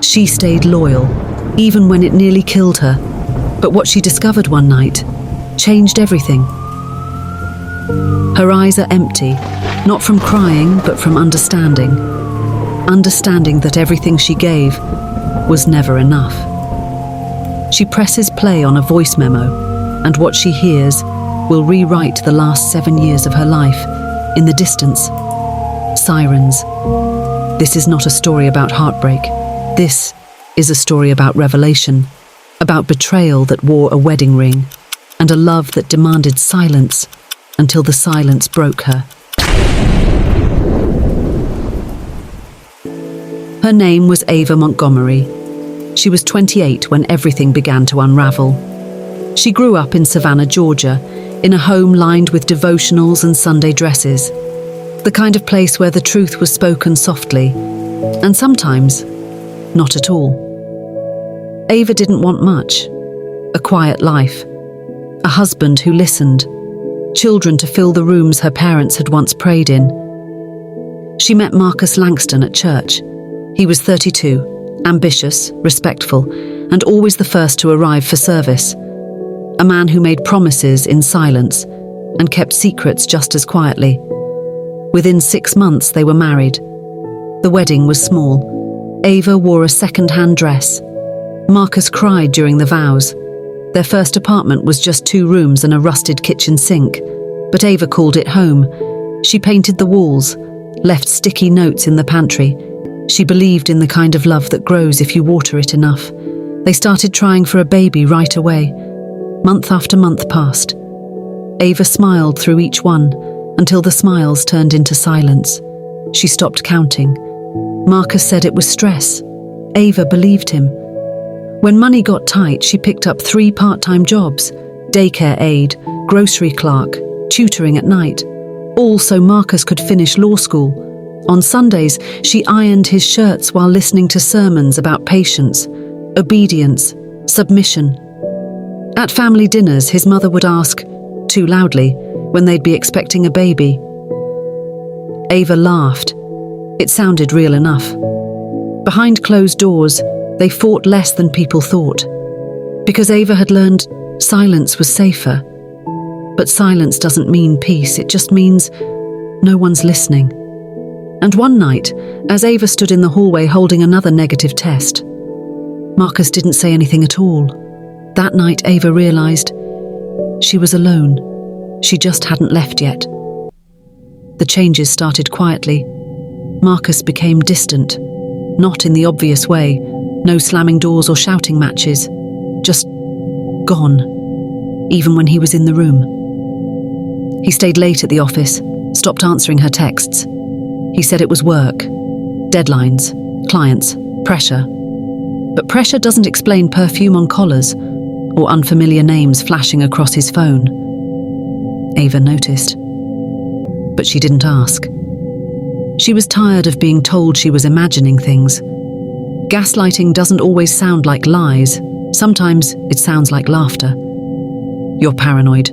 She stayed loyal, even when it nearly killed her. But what she discovered one night changed everything. Her eyes are empty, not from crying, but from understanding. Understanding that everything she gave was never enough. She presses play on a voice memo, and what she hears will rewrite the last 7 years of her life. In the distance, sirens. This is not a story about heartbreak. This is a story about revelation, about betrayal that wore a wedding ring, and a love that demanded silence until the silence broke her. Her name was Ava Montgomery. She was 28 when everything began to unravel. She grew up in Savannah, Georgia, in a home lined with devotionals and Sunday dresses, the kind of place where the truth was spoken softly, and sometimes not at all. Ava didn't want much: a quiet life, a husband who listened, children to fill the rooms her parents had once prayed in. She met Marcus Langston at church. He was 32, ambitious, respectful, and always the first to arrive for service. A man who made promises in silence and kept secrets just as quietly. Within 6 months, they were married. The wedding was small. Ava wore a second-hand dress. Marcus cried during the vows. Their first apartment was just 2 rooms and a rusted kitchen sink, but Ava called it home. She painted the walls, left sticky notes in the pantry. She believed in the kind of love that grows if you water it enough. They started trying for a baby right away. Month after month passed. Ava smiled through each one until the smiles turned into silence. She stopped counting. Marcus said it was stress. Ava believed him. When money got tight, she picked up 3 part-time jobs: daycare aide, grocery clerk, tutoring at night, all so Marcus could finish law school. On Sundays, she ironed his shirts while listening to sermons about patience, obedience, submission. At family dinners, his mother would ask, too loudly, when they'd be expecting a baby. Ava laughed. It sounded real enough. Behind closed doors, they fought less than people thought. Because Ava had learned silence was safer. But silence doesn't mean peace, it just means no one's listening. And one night, as Ava stood in the hallway holding another negative test, Marcus didn't say anything at all. That night, Ava realized she was alone. She just hadn't left yet. The changes started quietly. Marcus became distant, not in the obvious way, no slamming doors or shouting matches, just gone, even when he was in the room. He stayed late at the office, stopped answering her texts. He said it was work, deadlines, clients, pressure. But pressure doesn't explain perfume on collars or unfamiliar names flashing across his phone. Ava noticed, but she didn't ask. She was tired of being told she was imagining things. Gaslighting doesn't always sound like lies. Sometimes it sounds like laughter. You're paranoid.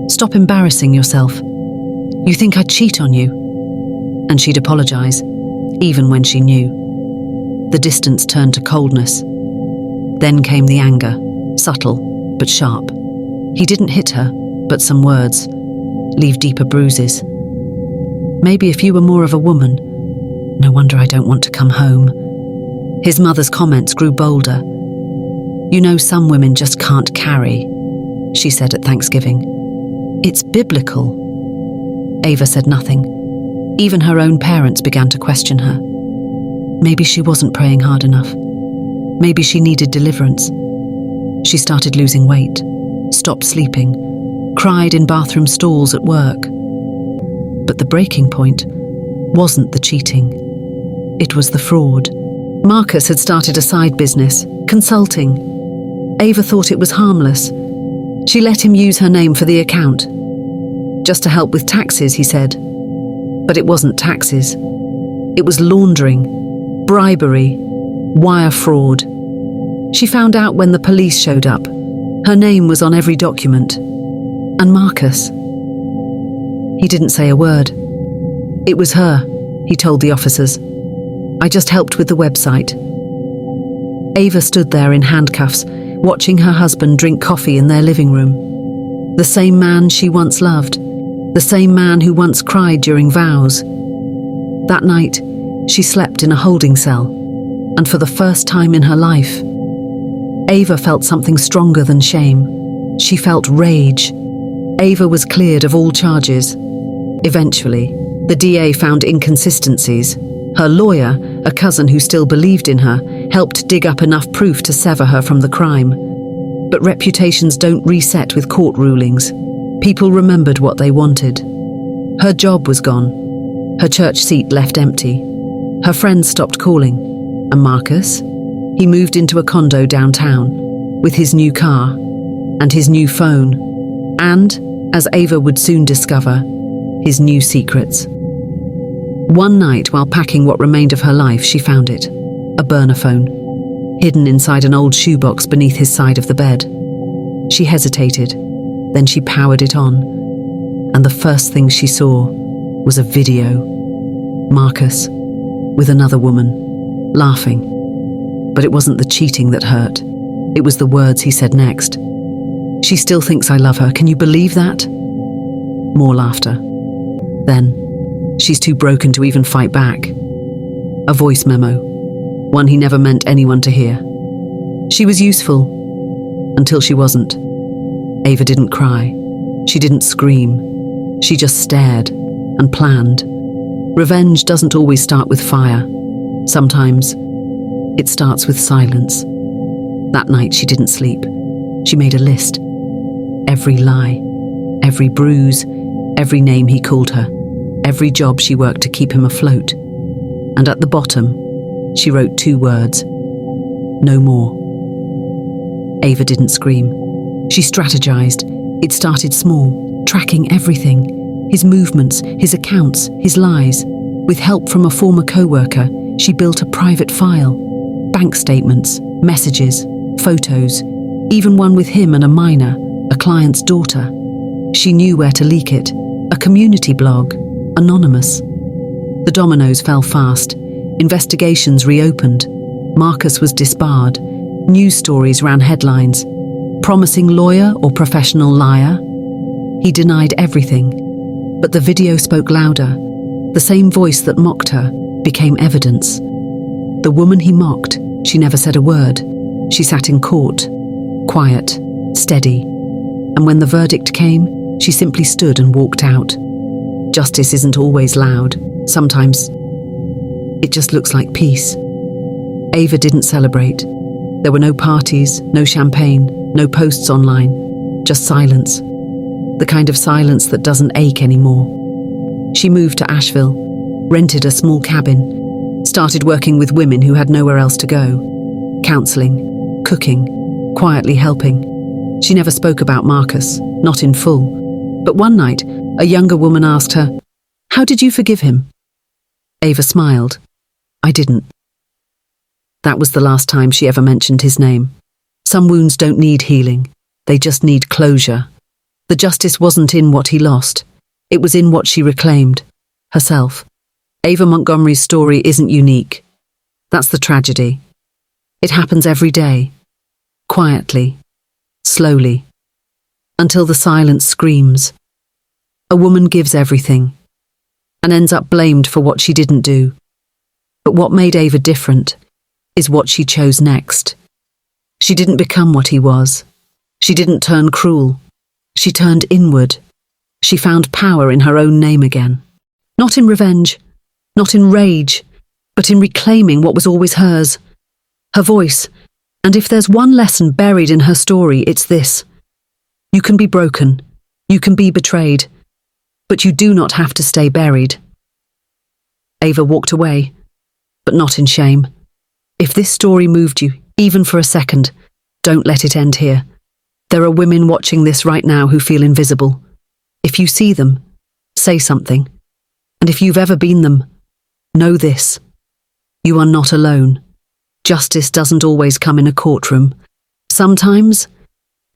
Stop embarrassing yourself. You think I'd cheat on you? And she'd apologize, even when she knew. The distance turned to coldness. Then came the anger, subtle but sharp. He didn't hit her, but some words leave deeper bruises. Maybe if you were more of a woman, no wonder I don't want to come home. His mother's comments grew bolder. You know, some women just can't carry, she said at Thanksgiving. It's biblical. Ava said nothing. Even her own parents began to question her. Maybe she wasn't praying hard enough. Maybe she needed deliverance. She started losing weight, stopped sleeping, cried in bathroom stalls at work. But the breaking point wasn't the cheating. It was the fraud. Marcus had started a side business, consulting. Ava thought it was harmless. She let him use her name for the account. Just to help with taxes, he said. But it wasn't taxes. It was laundering, bribery, wire fraud. She found out when the police showed up. Her name was on every document. And Marcus? He didn't say a word. It was her, he told the officers. I just helped with the website. Ava stood there in handcuffs, watching her husband drink coffee in their living room. The same man she once loved, the same man who once cried during vows. That night, she slept in a holding cell, and for the first time in her life, Ava felt something stronger than shame. She felt rage. Ava was cleared of all charges. Eventually, the DA found inconsistencies. Her lawyer, a cousin who still believed in her, helped dig up enough proof to sever her from the crime. But reputations don't reset with court rulings. People remembered what they wanted. Her job was gone. Her church seat left empty. Her friends stopped calling. And Marcus? He moved into a condo downtown, with his new car, and his new phone, and, as Ava would soon discover, his new secrets. One night, while packing what remained of her life, she found it, a burner phone, hidden inside an old shoebox beneath his side of the bed. She hesitated, then she powered it on, and the first thing she saw was a video. Marcus, with another woman, laughing. But it wasn't the cheating that hurt. It was the words he said next. "She still thinks I love her. Can you believe that?" More laughter. Then, "She's too broken to even fight back." A voice memo. One he never meant anyone to hear. She was useful. Until she wasn't. Ava didn't cry. She didn't scream. She just stared and planned. Revenge doesn't always start with fire. Sometimes, it starts with silence. That night she didn't sleep. She made a list. Every lie, every bruise, every name he called her, every job she worked to keep him afloat. And at the bottom, she wrote 2 words. No more. Ava didn't scream. She strategized. It started small, tracking everything. His movements, his accounts, his lies. With help from a former co-worker, she built a private file. Bank statements, messages, photos, even one with him and a minor, a client's daughter. She knew where to leak it. A community blog, anonymous. The dominoes fell fast. Investigations reopened. Marcus was disbarred. News stories ran headlines. Promising lawyer or professional liar? He denied everything. But the video spoke louder. The same voice that mocked her became evidence. The woman he mocked, she never said a word. She sat in court, quiet, steady. And when the verdict came, she simply stood and walked out. Justice isn't always loud. Sometimes it just looks like peace. Ava didn't celebrate. There were no parties, no champagne, no posts online, just silence. The kind of silence that doesn't ache anymore. She moved to Asheville, rented a small cabin, started working with women who had nowhere else to go. Counseling, cooking, quietly helping. She never spoke about Marcus, not in full. But one night, a younger woman asked her, "How did you forgive him?" Ava smiled. "I didn't." That was the last time she ever mentioned his name. Some wounds don't need healing. They just need closure. The justice wasn't in what he lost. It was in what she reclaimed. Herself. Ava Montgomery's story isn't unique. That's the tragedy. It happens every day. Quietly. Slowly. Until the silence screams. A woman gives everything. And ends up blamed for what she didn't do. But what made Ava different is what she chose next. She didn't become what he was. She didn't turn cruel. She turned inward. She found power in her own name again. Not in revenge, not in rage, but in reclaiming what was always hers. Her voice. And if there's one lesson buried in her story, it's this. You can be broken. You can be betrayed. But you do not have to stay buried. Ava walked away, but not in shame. If this story moved you, even for a second, don't let it end here. There are women watching this right now who feel invisible. If you see them, say something. And if you've ever been them, know this. You are not alone. Justice doesn't always come in a courtroom. Sometimes,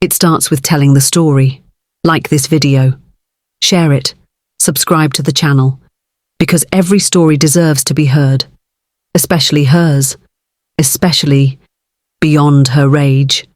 it starts with telling the story. Like this video. Share it. Subscribe to the channel. Because every story deserves to be heard. Especially hers. Especially beyond her rage.